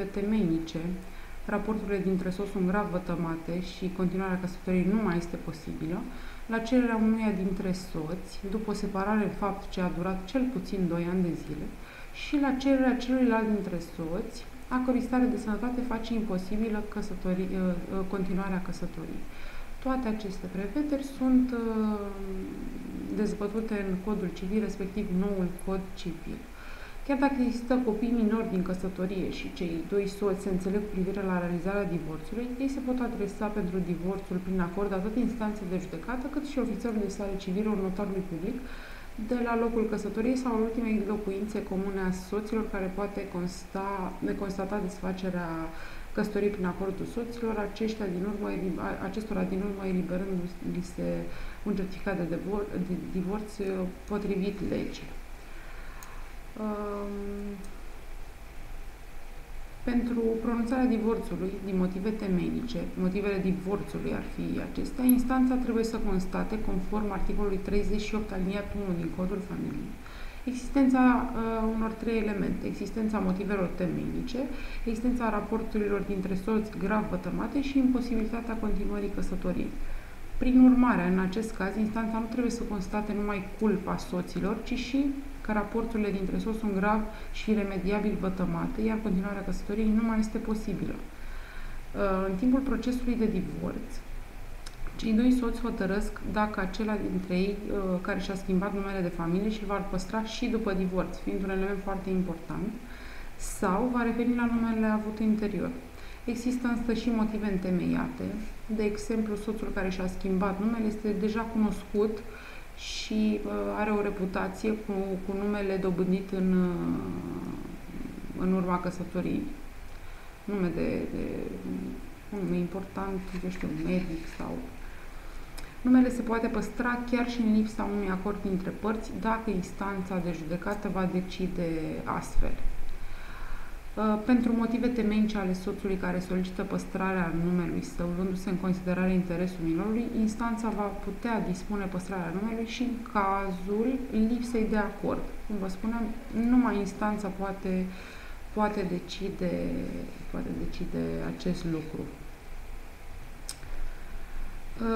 temeinice, raporturile dintre soț sunt grav vătămate și continuarea căsătoriei nu mai este posibilă, la cererea unuia dintre soți, după o separare în fapt ce a durat cel puțin 2 ani de zile, și la cererea celuilalt dintre soți, a cărui stare de sănătate face imposibilă continuarea căsătoriei. Toate aceste prevederi sunt dezbătute în Codul Civil, respectiv noul Cod Civil. Chiar dacă există copii minori din căsătorie și cei doi soți se înțeleg cu privire la realizarea divorțului, ei se pot adresa pentru divorțul prin acord atât instanței de judecată, cât și ofițerului de stare civilă, notarului public, de la locul căsătoriei sau al ultimei locuințe comune a soților, care poate constata desfacerea căsătoriei prin acordul soților, acestora din urmă eliberându-li se un certificat de divorț potrivit legii. Pentru pronunțarea divorțului din motive temeinice, motivele divorțului ar fi acestea, instanța trebuie să constate, conform articolului 38 aliniatul 1 din Codul Familiei, existența unor 3 elemente: existența motivelor temeinice, existența raporturilor dintre soți grav vătămate și imposibilitatea continuării căsătoriei. Prin urmare, în acest caz, instanța nu trebuie să constate numai culpa soților, ci și că raporturile dintre soți sunt grav și iremediabil vătămate, iar continuarea căsătoriei nu mai este posibilă. În timpul procesului de divorț, cei doi soți hotărăsc dacă acela dintre ei care și-a schimbat numele de familie și va păstra și după divorț, fiind un element foarte important, sau va reveni la numele avut anterior. Există însă și motive întemeiate. De exemplu, soțul care și-a schimbat numele este deja cunoscut și are o reputație cu numele dobândit în urma căsătoriei. Un nume important, eu știu, medic sau... Numele se poate păstra chiar și în lipsa unui acord dintre părți, dacă instanța de judecată va decide astfel. Pentru motive temeinice ale soțului care solicită păstrarea numelui său, luându-se în considerare interesul minorului, instanța va putea dispune păstrarea numelui și în cazul lipsei de acord. Cum vă spuneam, numai instanța poate decide acest lucru.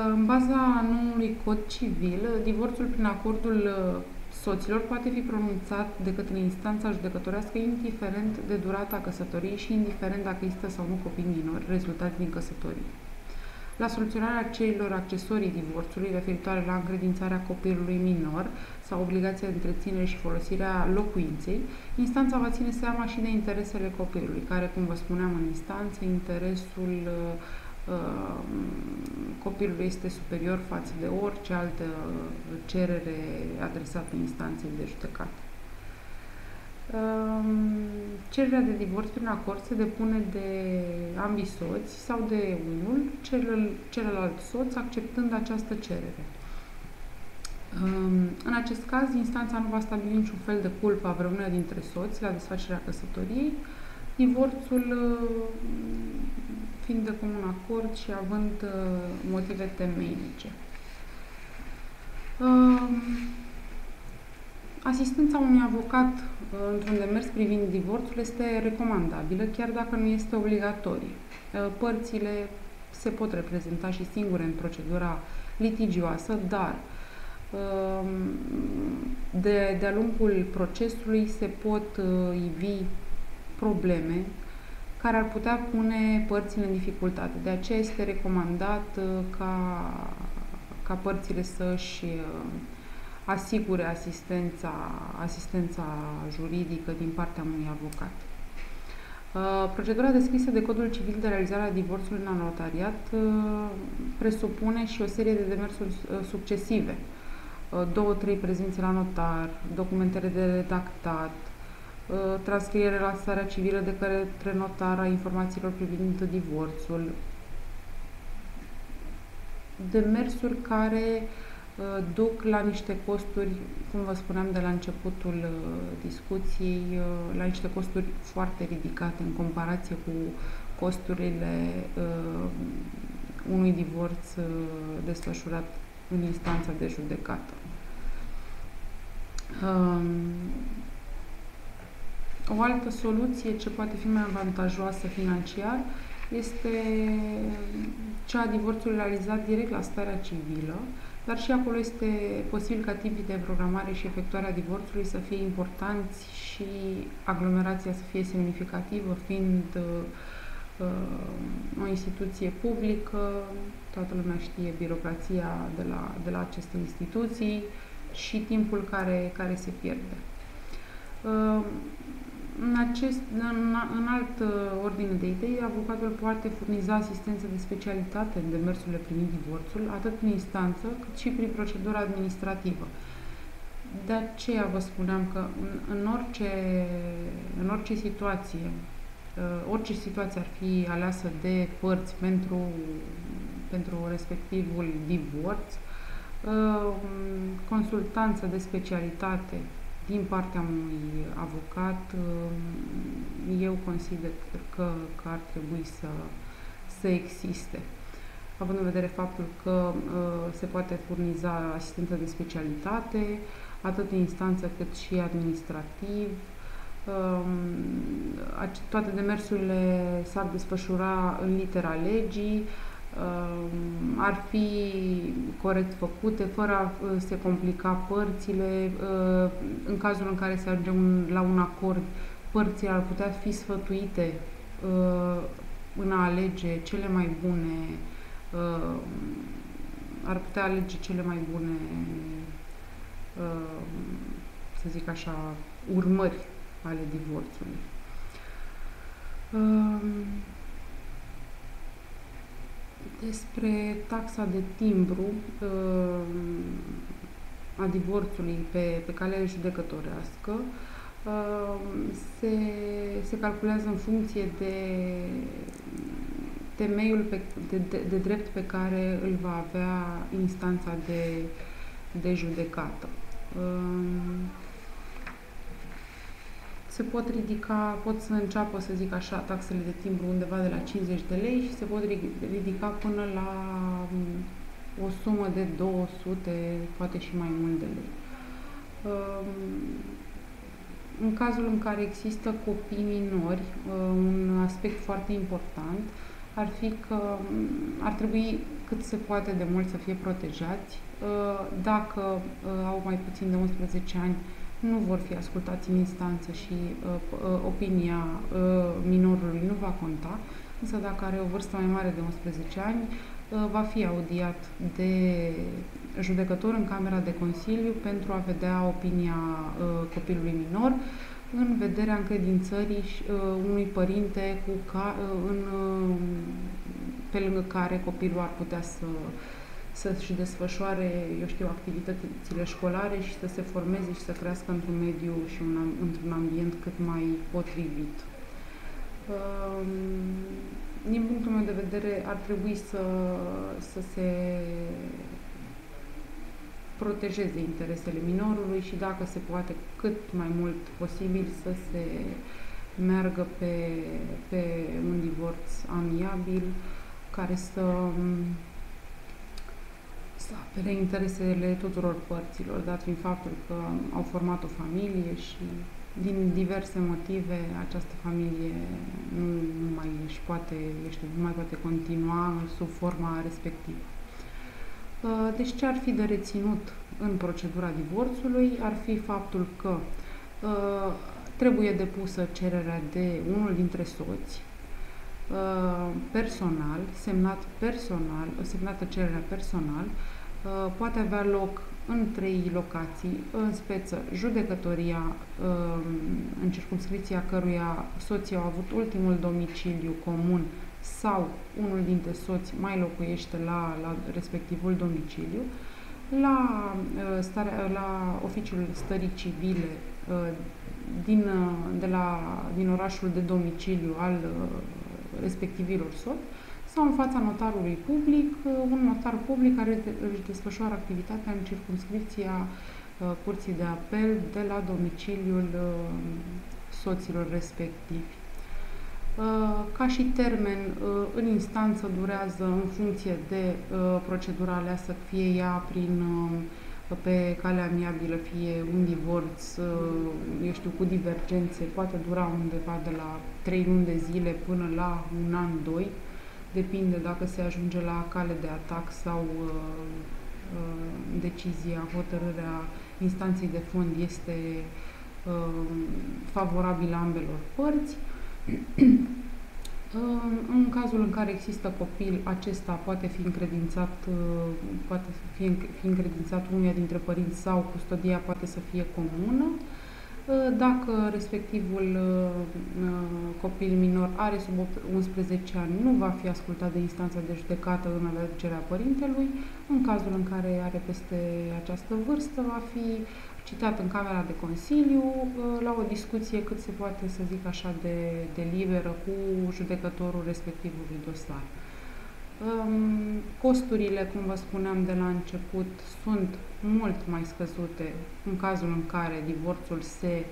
În baza noului Cod Civil, divorțul prin acordul soților poate fi pronunțat de către instanța judecătorească indiferent de durata căsătoriei și indiferent dacă există sau nu copii minori rezultați din căsătorie. La soluționarea cerilor accesorii divorțului referitoare la încredințarea copilului minor sau obligația de întreținere și folosirea locuinței, instanța va ține seama și de interesele copilului, care, cum vă spuneam în instanță, interesul copilului este superior față de orice altă cerere adresată instanței de judecată. Cererea de divorț prin acord se depune de ambii soți sau de unul, celălalt soț, acceptând această cerere. În acest caz, instanța nu va stabili niciun fel de culpă a vreunuia dintre soți la desfacerea căsătoriei, divorțul fiind de comun acord și având motive temeinice. Asistența unui avocat într-un demers privind divorțul este recomandabilă, chiar dacă nu este obligatorie. Părțile se pot reprezenta și singure în procedura litigioasă, dar de-a lungul procesului se pot ivi probleme care ar putea pune părțile în dificultate. De aceea este recomandat ca părțile să-și asigure asistența juridică din partea unui avocat. Procedura descrisă de Codul Civil de realizare a divorțului în notariat presupune și o serie de demersuri succesive. 2-3 prezențe la notar, documentele de redactat, transcriere la starea civilă de către notar a informațiilor privind divorțul, demersuri care duc la niște costuri, cum vă spuneam de la începutul discuției, la niște costuri foarte ridicate în comparație cu costurile unui divorț desfășurat în instanța de judecată. O altă soluție ce poate fi mai avantajoasă financiar este cea a divorțului realizat direct la starea civilă, dar și acolo este posibil ca timpii de programare și efectuarea divorțului să fie importanți și aglomerația să fie semnificativă, fiind o instituție publică, toată lumea știe birocrația de la aceste instituții și timpul care se pierde. În alt ordine de idei, avocatul poate furniza asistență de specialitate în demersurile privind divorțul, atât prin instanță, cât și prin procedura administrativă. De aceea vă spuneam că în orice situație, orice situație ar fi aleasă de părți pentru respectivul divorț, consultanță de specialitate din partea unui avocat, eu consider că ar trebui să existe. Având în vedere faptul că se poate furniza asistență de specialitate, atât în instanță cât și administrativ. Toate demersurile s-ar desfășura în litera legii, ar fi corect făcute, fără a se complica părțile. În cazul în care se ajunge la un acord, părțile ar putea fi sfătuite în a alege cele mai bune, ar putea alege cele mai bune, să zic așa, urmări ale divorțului. Despre taxa de timbru a divorțului pe cale judecătorească, se calculează în funcție de temeiul de drept pe care îl va avea instanța de judecată. Pot să înceapă, să zic așa, taxele de timbru undeva de la 50 de lei și se pot ridica până la o sumă de 200, poate și mai mult de lei. În cazul în care există copii minori, un aspect foarte important ar fi că ar trebui cât se poate de mult să fie protejați. Dacă au mai puțin de 11 ani, nu vor fi ascultați în instanță și opinia minorului nu va conta, însă dacă are o vârstă mai mare de 11 ani, va fi audiat de judecător în Camera de Consiliu pentru a vedea opinia copilului minor în vederea încredințării unui părinte pe lângă care copilul ar putea să-și desfășoare, eu știu, activitățile școlare și să se formeze și să crească într-un mediu și într-un ambient cât mai potrivit. Din punctul meu de vedere, ar trebui să se protejeze interesele minorului și, dacă se poate, cât mai mult posibil să se meargă pe un divorț amiabil care să apere interesele tuturor părților, dat fiind faptul că au format o familie și din diverse motive această familie nu mai poate continua sub forma respectivă. Deci ce ar fi de reținut în procedura divorțului ar fi faptul că trebuie depusă cererea de unul dintre soți, semnată cererea personal, poate avea loc în 3 locații, în speță judecătoria, în circumscripția căruia soții au avut ultimul domiciliu comun sau unul dintre soți mai locuiește la respectivul domiciliu, la oficiul stării civile din orașul de domiciliu al respectivilor soți sau în fața notarului public, un notar public care își desfășoară activitatea în circumscripția Curții de Apel de la domiciliul soților respectivi. Ca și termen, în instanță durează în funcție de procedura aleasă, fie ea prin pe calea amiabilă, fie un divorț, eu știu, cu divergențe, poate dura undeva de la 3 luni de zile până la un an, 2, depinde dacă se ajunge la cale de atac sau decizia, hotărârea instanței de fond este favorabilă ambelor părți. În cazul în care există copil, acesta poate fi încredințat unuia dintre părinți sau custodia poate să fie comună. Dacă respectivul copil minor are sub 11 ani, nu va fi ascultat de instanța de judecată în alegerea părintelui. În cazul în care are peste această vârstă, va fi citat în Camera de Consiliu la o discuție cât se poate, să zic așa, de liberă cu judecătorul respectivului dosar. Costurile, cum vă spuneam de la început, sunt mult mai scăzute în cazul în care divorțul se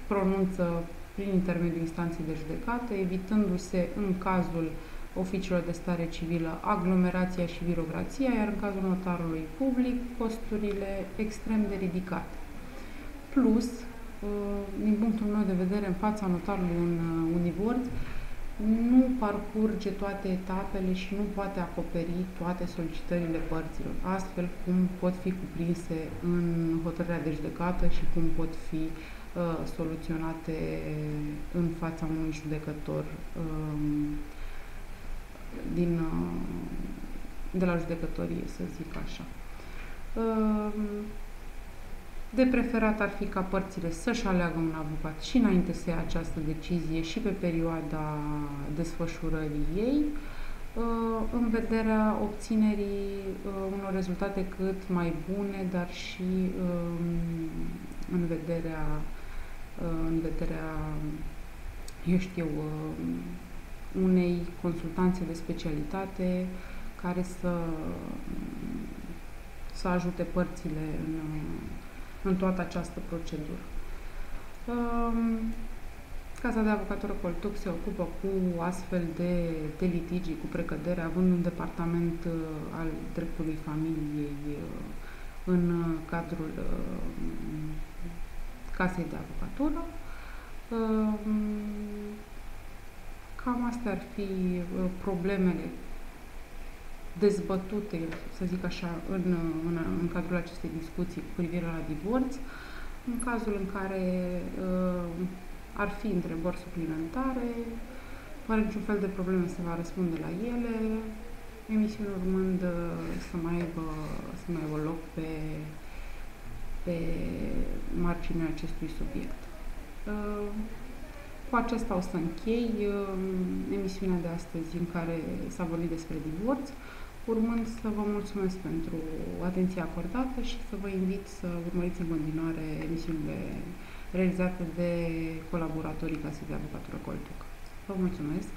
pronunță prin intermediul instanței de judecată, evitându-se în cazul oficiilor de stare civilă aglomerația și birocrația, iar în cazul notarului public, costurile extrem de ridicate. Plus, din punctul meu de vedere, în fața notarului un divorț nu parcurge toate etapele și nu poate acoperi toate solicitările părților, astfel cum pot fi cuprinse în hotărârea de judecată și cum pot fi soluționate în fața unui judecător de la judecătorie, să zic așa. De preferat ar fi ca părțile să-și aleagă un avocat și înainte să ia această decizie și pe perioada desfășurării ei, în vederea obținerii unor rezultate cât mai bune, dar și în vederea, eu știu, unei consultanțe de specialitate care să ajute părțile în toată această procedură. Casa de avocatură Coltuc se ocupă cu astfel de litigi cu precădere, având un departament al dreptului familiei în cadrul casei de avocatură. Cam astea ar fi problemele dezbătute, să zic așa, în cadrul acestei discuții cu privire la divorț. În cazul în care ar fi întrebări suplimentare, fără niciun fel de probleme se va răspunde la ele, emisiunea urmând să mai aibă loc pe marginea acestui subiect. Cu acesta o să închei emisiunea de astăzi în care s-a vorbit despre divorț, urmând să vă mulțumesc pentru atenția acordată și să vă invit să urmăriți în continuare emisiunile realizate de colaboratorii Casei de Avocatură Coltuc. Vă mulțumesc!